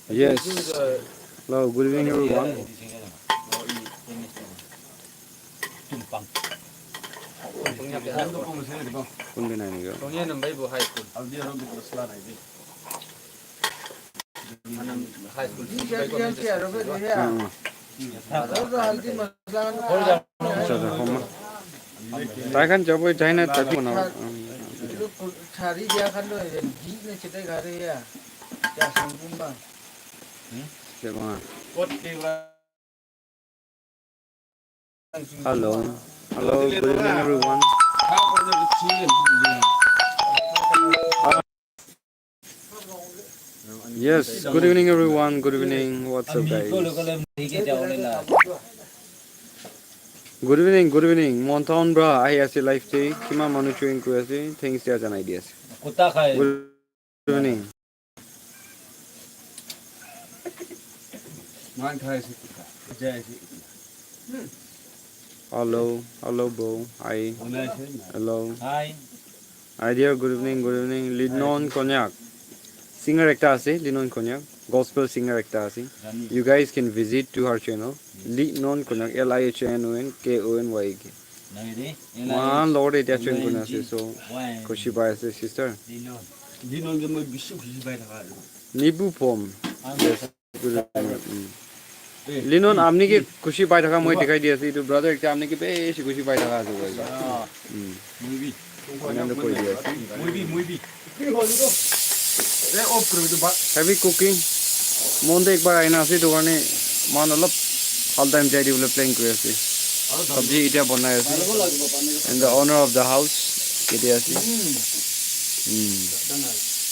Yes. Hello, good evening everyone. Kun bin einige. Sada homa. Tai kan job jai na tapi mana. Cari dia kan tu, di ni kita cari ya, jangan sanggup bang. Siapa? Hello. Hello, good evening everyone. Yes, good evening everyone. Good evening. What's up guys? Good evening, good evening. Montown bra, I see live day. Kima manu chewing kuasi. Things there's an ideas. Good evening. Hello, hello bro. Hi. Hello. Hi. Hi dear, good evening, good evening. Tinglem Konyak. Singer ekta ase, Tinglem Konyak. Gospel singer ekta ase. You guys can visit to her channel. Tinglem Konyak, LIHNONKONYK. Man, Lord, it is chewing kunasi. So, kushi bai ase sister. Nibu pom. Yes, good evening. Linon, amni ke kushi pai thaka moi dikhai di ase. To brother ekta amni ke beshi kushi pai thaka ase boy. Movie. Anand koi di ase. Movie. Heavy cooking. Monde ek bar aina ase to garne man alop all time jai develop playing koi ase. Sabji ita banai ase. And the owner of the house kete ase.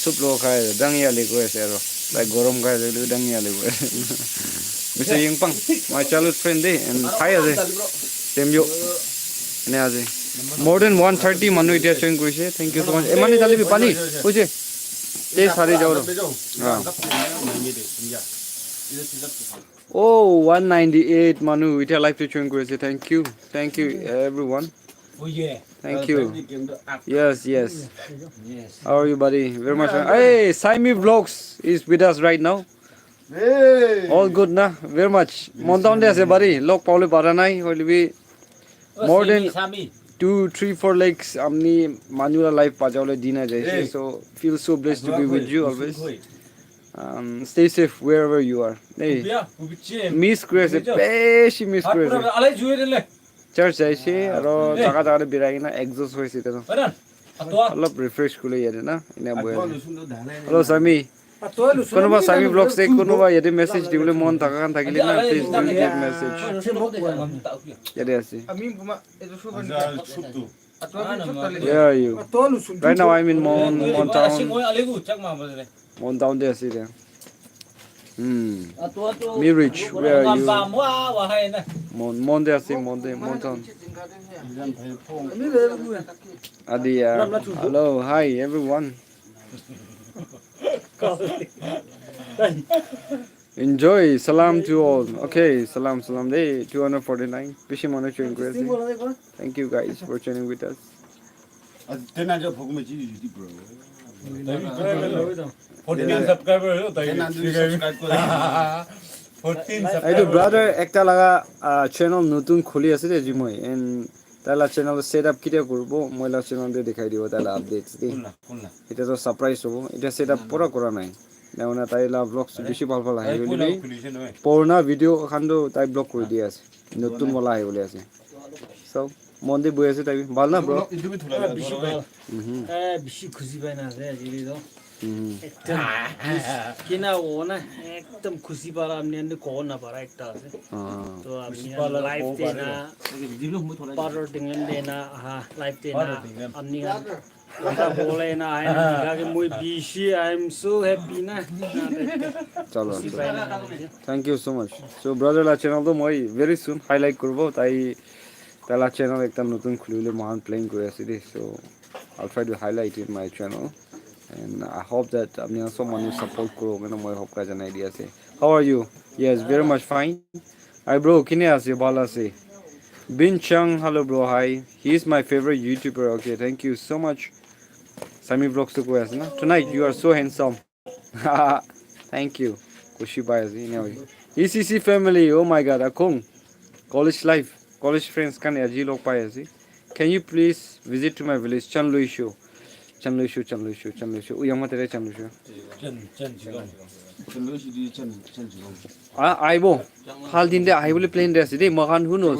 Soup lo khai dang ya le koi ase aro. Like gorom khai le dang ya le koi. Mr. Yingpang, my childhood friend day and hi ase. Same yo. Ne ase. More than 130 manu ita showing koi se. Thank you so much. E mani dali bi pani. Kuche. Te sare jao ro. Oh, 198 manu ita live to showing koi se. Thank you. Thank you everyone. Oh yeah. Thank you. Yes. How are you, buddy? Very much. Hey, Saimi Vlogs is with us right now. Hey. All good, na? Very much. Montown there, buddy. Lok Pauli Paranai will be more than 2, 3, 4 legs. Amni manual life pajawle dina jaise. So feel so blessed to be with you always. Stay safe wherever you are. Hey, miss Grace, peshi miss Grace. Church jaise, aro jaga jaga birai na exhaust hoise teno. Alop refresh kule yade na. Ina boy. Hello Sami. Konoba Sami Vlogs take konoba yade message dibule mon thaka kan thakile na please do get message. Yade ase. Where are you? Right now I'm in Montown. Montown there ase there. Me rich. Where are you? Monde ase Montown. Adia. Hello, hi everyone. Enjoy. Salam to all. Okay, salam. Day 249. Pishimona chewing crazy. Thank you guys for tuning with us. I do brother ekta laga channel nutun khuli ase de jimoi and tala channel setup kite korbo moila channel de dekhai dibo tala updates de eta to surprise hobo eta setup pura kora nai nauna taila vlogs beshi bhal bhal ahi boli purna video khan do tai blog kori di ase nutun wala ahi boli ase so monde boi ase tai bhal na bro beshi khushi pai na ase ajili do किना हो ना एकदम खुशी वाला हमने अंदर कौन ना पड़ा एक तरह से तो हमने लाइफ देना पारो टिंगन देना हाँ लाइफ देना हमने ऐसा बोले ना आई ना कि मुझे BC I am so happy ना चलो thank you so much so brother ला चैनल तो मैं very soon highlight करबो ताई ताला चैनल एकदम नতুন खुलिले महान प्लेइंग করে আছে দে so I'll try to highlight in my channel and I hope that I'm someone who support kuro mena moi hope ka janai di ase how are you yes very much fine hi bro kine ase bala ase Bin Chang hello bro hi he is my favorite YouTuber okay thank you so much Sami Vlogs to go as na tonight you are so handsome thank you Kushi pai ase ine hoy. ECC family, oh my god, akong college life, college friends kan aji log pai ase. Can you please visit to my village Chanlui show? Chanlui show, Chanlui show, Chanlui show. Uyama tere Chanlui show. 전 지금. Aibo. Hal din de aibole plane de ase de makan who knows.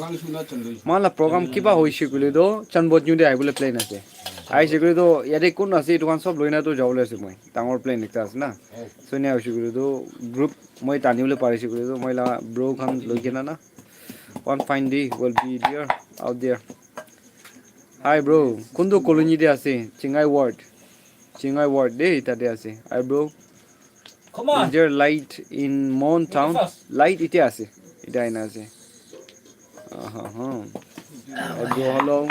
Mala program kiba hoise gule do chanbot nyu de aibole plane ase. Ai se gule do yade kun ase dukan sob loina to jawle ase moi. Tangor plane ekta ase na. So ne hoise gule do group moi tanibole pare se gule do moi la bro khan loikena na. One fine day will be there out there. Hi bro, kundo colony de ase Chingai ward. Chingai ward de ita de ase. Hi bro. Come on. Is there light in Mon town? Light ite ase. Ita ina ase. Hi bro, hello.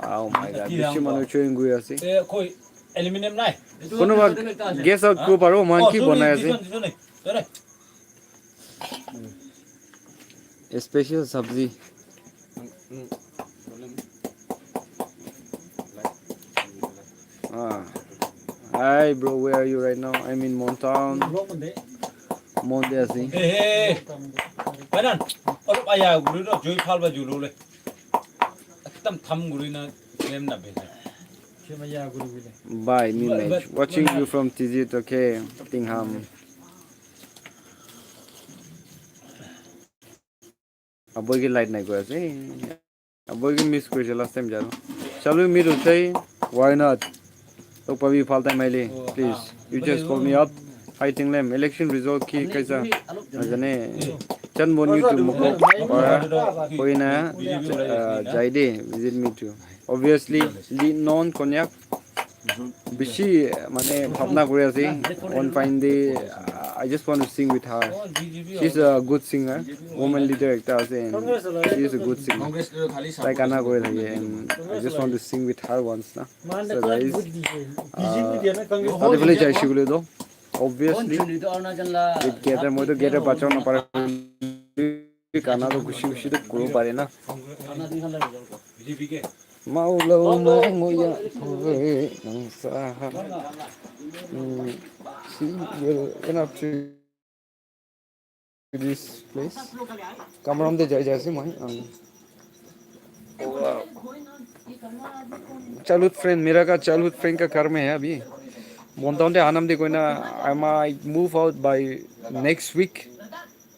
Oh my god, bishi manu chewing gui ase. 거의 엘리미늄 나이. Kono ba guess out ko paro man ki banai ase. Special sabzi. Hi bro, where are you right now? I'm in Montown. Monte ase. 에헤. 바난 어렵 아야 우리도 저희 팔바 줄로래. 그다음 담 우리는 렘나 베. Kemaya guru bile. Bye, Mimej. Watching you from Tizit, okay. Tingham. Aboy ki light nahi ko ase. Aboy ki miss koi last time jaro. Shall we meet utai? Why not? So pabi falta maile. Please, you just call me up. Hi Tinglem. Election result ki kaisa? Ajane. Chan boni to moko. Koi na jaide visit me too. Obviously, non Konyak. Bishi mane bhavna kore ase. One fine day, I just want to sing with her. She's a good singer. Woman leader ekta ase and she is a good singer. Like Anna kore thake and I just want to sing with her once na. So guys, tade bole jai shigule do. Obviously, it gather moi to gather bachao na pare. Kana to kushi kushi to kuro pare na. Maulau mangoya nang saham. See, you're enough to this place. Come around the jaise moi. Childhood friend, मेरा का childhood friend का घर में है अभी. Montown de Anam de कोई I might move out by next week.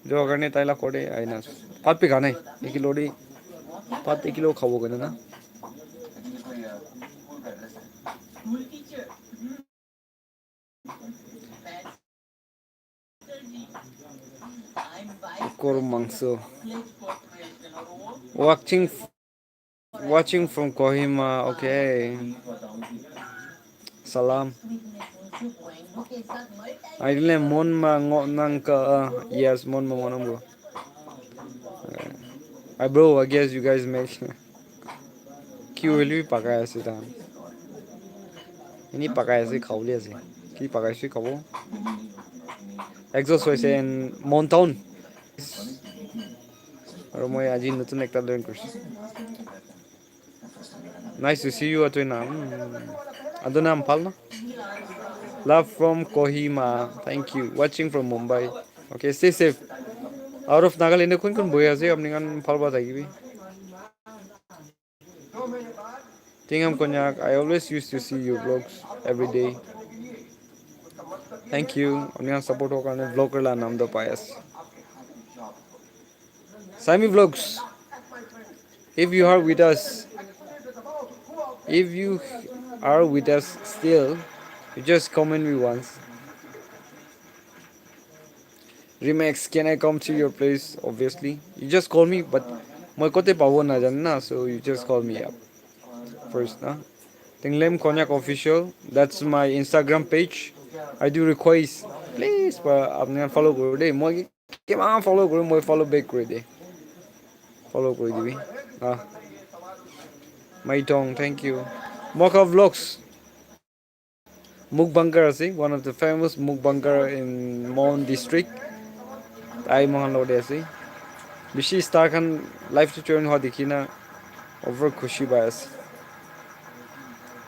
जो अगर ने ताइला कोडे आई ना. पात पे खाना है. एक किलो खाओ कोई ना. Mangso. Watching from Kohima. Okay. Salam. I didn't mon ma nang ka. Yes, mon ma monambo. I bro, I guess you guys make. Ki will be pakaya se tan. Ini pakaya se khawli ase. Ki pakaya se khawo. Exhaust hoise in Montown. Aro moi aji nutun ekta learn korsi. Nice to see you atoi naam. Ado naam phal na. Love from Kohima. Thank you. Watching from Mumbai. Okay, stay safe. Out of Nagaland kun boy ase apni kan phal ba thaki bi. Tinglem Konyak. I always used to see your vlogs every day. Thank you. Apni kan support ho karne vlogger la naam do payas. Sami vlogs. If you are with us still, you just comment me once. Remax, can I come to your place? Obviously, you just call me, but moi kote pawo na jan na, so you just call me up first, na. Tinglem Konyak official. That's my Instagram page. I do request, please, but apne follow kore de. Moi ke ma follow kore, moi follow back kore de. Follow kore dibi. My tongue, thank you. Mocha vlogs. Mukbanger ase, one of the famous mukbanger in Mon district. I mohan lode ase. Bishi star kan live to join ho dikhina over khushi bias.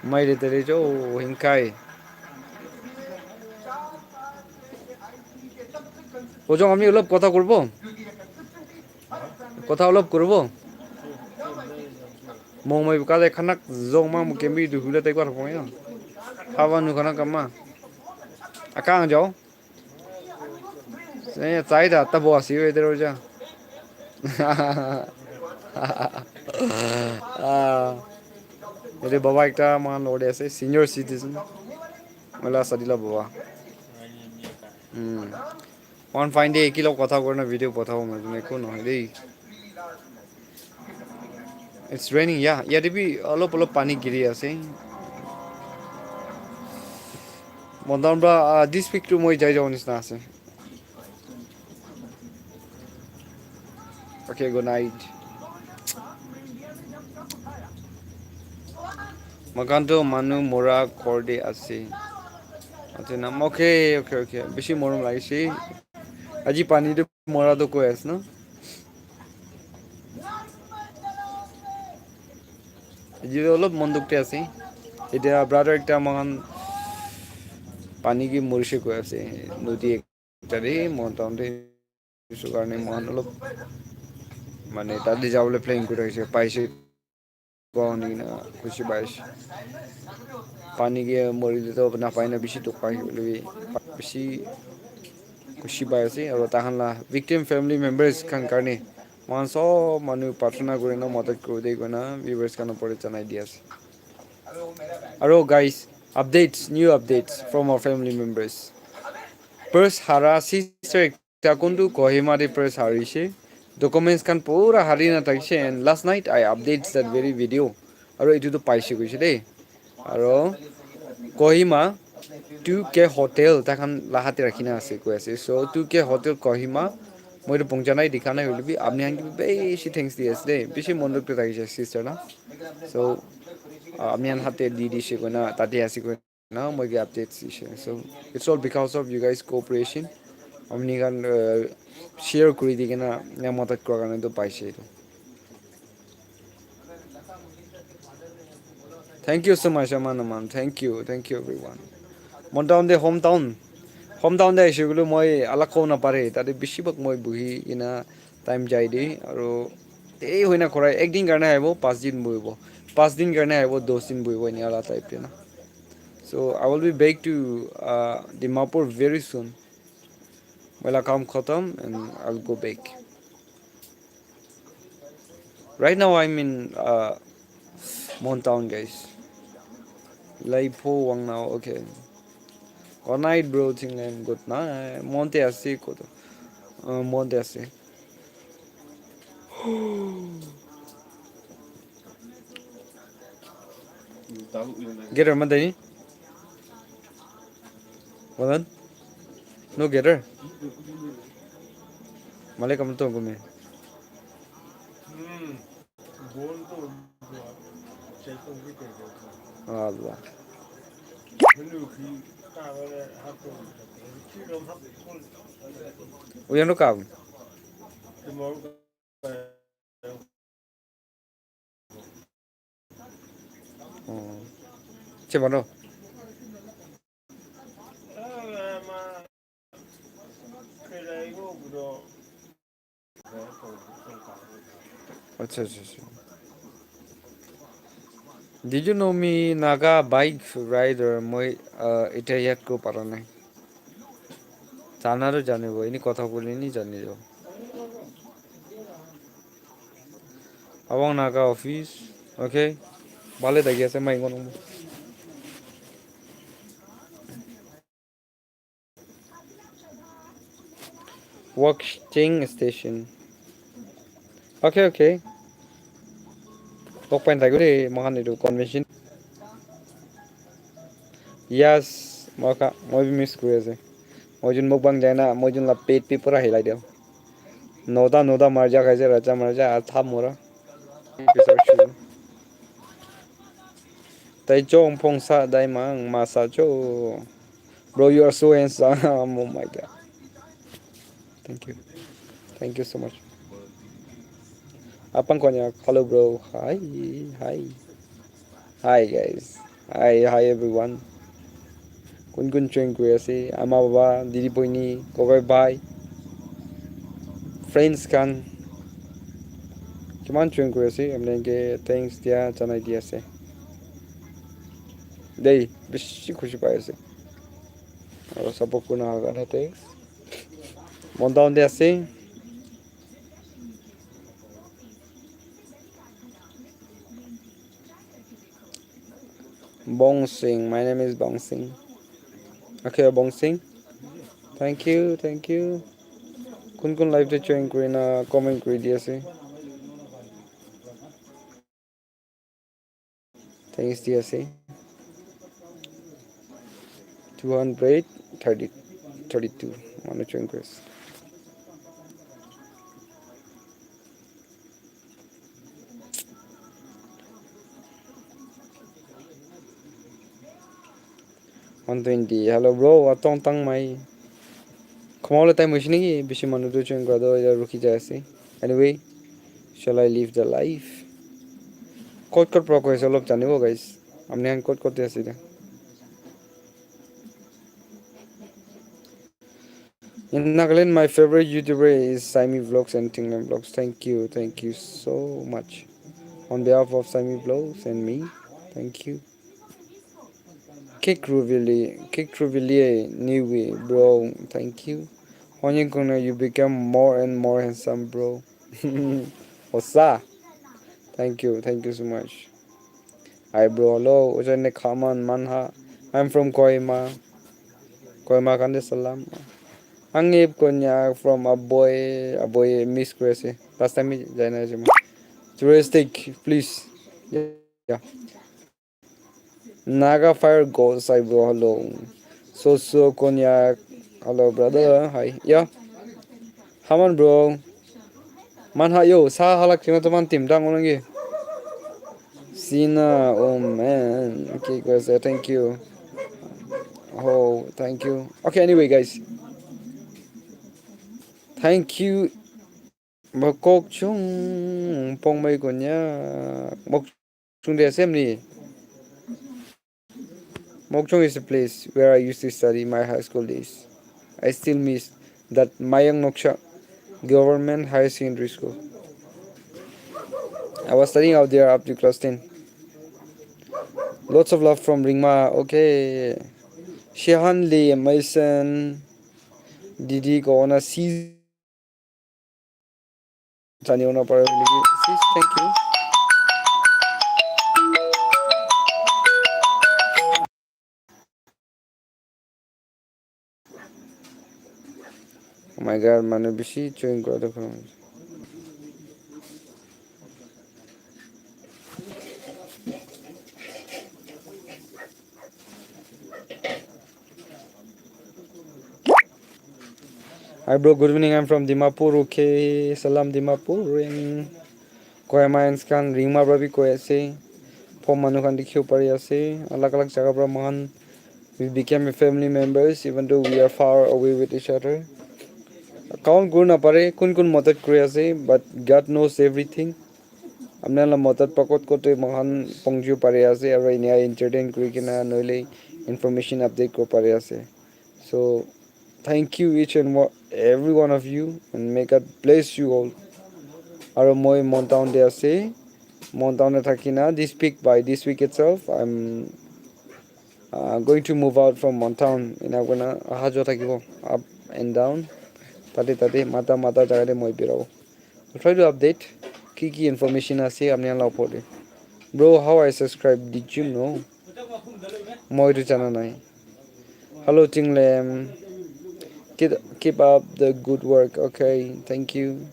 Mai tere jo hinkai. ওজন আমি অলপ কথা করব কথা অলপ করব মংমাই কাজে খানাক জং মা মুকে মি দুহুলে তাই কথা পয় খাবা নু খানা কামা আকাং যাও চাই দা তা বসি এদের ওজা এদের বাবা একটা মান ওড়ে আছে সিনিয়র সিটিজেন মেলা সাদিলা বাবা ওয়ান ফাইন ডে একই লোক কথা করে না ভিডিও পঠাবো মানে একো নহয় দেই ইটস রেইনিং ইয়াতে বি অলপ অলপ পানী গিৰি আছে মন্দাৰ পৰা ডিষ্ট্ৰিক্টটো মই যাই যাব নিচিনা আছে অ'কে গুড নাইট মকানটো মানুহ মৰা কৰদে আছে আচ্ছা নাম অ'কে অ'কে অ'কে বেছি মৰম লাগিছে আজি পানীটো মৰাটো কৈ আছে ন আজি অলপ মন দুখতে আছে এতিয়া ব্ৰাদাৰ একটা মহান পানী কি মৰিছে কৈ আছে নদী একটাৰে মন্টাউনতে কিছু কাৰণে মহান অলপ মানে তাতে যাবলৈ প্লেন কৰি আহিছে পাইছে গনি না খুশি বাইছ পানী কি মৰিলেতো নাপায় না বেছি টকা বুলি বেছি খুশি পাই আছে আৰু তাহানলা ভিক্টিম ফেমিলি মেম্বাৰ্স খান কাৰণে মান সব মানুহ প্ৰাৰ্থনা কৰি ন মদত কৰি দেই গনা ভিউৱাৰ্স কানৰ পৰা জনাই দি আছে আৰু guys updates new updates from our family members first hara sister takundu kohima de first harise documents kan pura hari na takse and last night I updates that very video aro itu to paise koise dei aro kohima 2K hotel takhan lahate rakhina ase ko ase so 2K hotel kohima moi to pongjanai dikhana holibi apni hangi beshi thanks di ase dei beshi monok to takise sister na so amian hate di di se kona tati ase ko now moi ge updates so it's all because of you guys cooperation amni kan share kuri di kena ya madat kora karone to paise to thank you so much aman thank you everyone montown de hometown de aise gulo moi alak ko na pare tade bishibak moi buhi ina time jai di aro এই হইনা কৰাই একদিন কাৰণে আহিব 5 দিন বহিব 5 দিন কাৰণে আহিব 10 দিন বহিব এনে আলা টাইপ না so I will be back to Dimapur very soon mela kam khatam and I'll go back right now I'm in Montown guys Laipo wang now okay good night bro Tinglem good night monte ase ko to monte ase get her madani wadan no get her male kam to gume Allah uyan no kam che bano acha did you know me naga bike rider moi এটা ইয়াত কো পারা নাই জানারও জানিব ইনি কথা বলিনি জানিব abang naga office okay bale dagi ase mai ngono watching station okay pok pen dagi re mahan itu convention yes maka moi bi miss kuri ase moi jun mukbang jaina moi jun la pet pe pura hilai deu noda marja kaise raja marja ar tham mora tai chong phong sa dai mang ma sa cho bro you are so handsome oh my god thank you so much apang konyak hello bro hi guys hi everyone kun train kuri ase ama baba didi boini kobai bhai friends can cuman join kuri ase amne ke thanks dia janai di ase dei beshi khushi pai ase aro support kuna kana thanks mon down de ase Bong Singh, my name is Bong Singh. Okay, Bong Singh. Thank you. Kun live to join kuri na comment kuri di ase. Thanks di ase. 230 32 mana join kuri ase. On 20. Hello bro, atong tang mai. Kamala time machine ki bishi manu to join kura do ya ruki jai ase. Anyway, shall I live the life? Code pro ko solop jani bo guys. Amne han code kote ase da. In Nagaland, my favorite YouTuber is Saimi Vlogs and Tinglem Vlogs. Thank you so much. On behalf of Saimi Vlogs and me, thank you. Kick Ruvili, new way, bro. Thank you. Onye Kuna, you become more and more handsome, bro. Osa, thank you so much. Hi, bro. Hello, Ujane Kaman Manha. I'm from Koima. Koima Kande Salam. Angip Konyak from a boy Miss Gracie. Last time I joined him. Touristic, please. Yeah. Naga Fire Ghost, I bro. Hello. So Konyak. Hello, brother. Hi. Yeah. Haman, bro. Man, ha yo. Sa halak kima teman tim dang lagi. Sina. Oh man. Okay, guys. Thank you. Oh, thank you. Okay. Anyway, guys. Thank you. Bokok chung pong mai Konyak. Bok chung de assembly. Mokchong is a place where I used to study my high school days. I still miss that Mayang Noksha Government High Secondary School. I was studying out there up to class 10. Lots of love from Ringma. Okay. Shehan Lee, Mason, Didi Kona, Sis. Thank you. Oh my god, Manabishi, chewing got the phone. Hi bro, good evening. I'm from Dimapur. Okay, salam Dimapur. Koyama and scan Rima Brabi Koyase. For Manukan Dikyo Pariase. Alak Jagabra Mahan. We became a family members even though we are far away with each other. Count Gurna Pare, Kun Motat Kriase, but God knows everything. Amnala Motat Pakot Kote Mahan Pongju Pariase, Arania entertain Krikina Nole information update Ko Pariase. So thank you each and every one of you and may God bless you all. Aramoy Montown de Ase, Montown Takina. This week itself, I'm going to move out from Montown. And I'm gonna Hajo Takibo up and down. Tate mata jagade moi pirao. I'll try to update kiki information ase amne allow pode. Bro, how I subscribe? Did you know? Moi to channel nai. Hello Tinglem. Keep up the good work. Okay, thank you.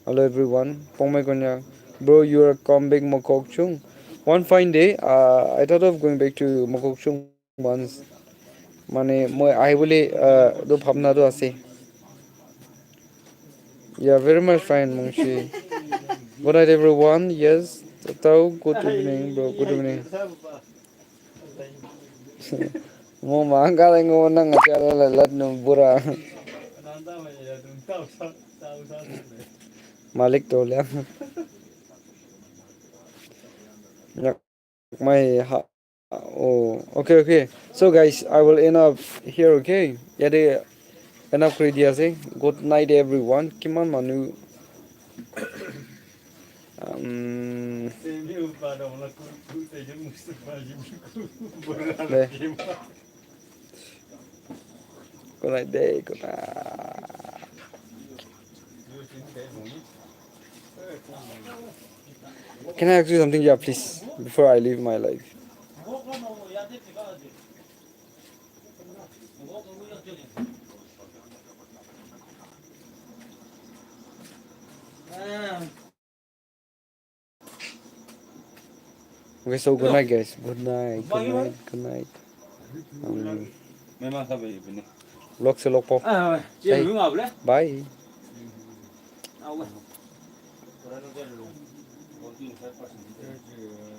Hello everyone. Pongmai Konyak. Bro, you're come back Mokokchung. One fine day, I thought of going back to Mokokchung once. Mane moi I will do bhabna do ase. Yeah, very much fine, Mungshi. Good night, everyone. Yes, tao. Good evening, bro. Good evening. Mo mangkal ngo nang acara lelat numbura. Malik tolya. My oh, okay. So guys, I will end up here. Okay. Yeah, enough crazy ase. Good night everyone. Kiman manu. Good night day. Good night. Can I ask you something, yeah, please, before I leave my life? Okay, so good night, guys. Good night. Good night. Good night. Memang sabi ini. Vlog se log po. Dia lu ngap le? Bye. Awak. Orang tu dia lu. Working 5%.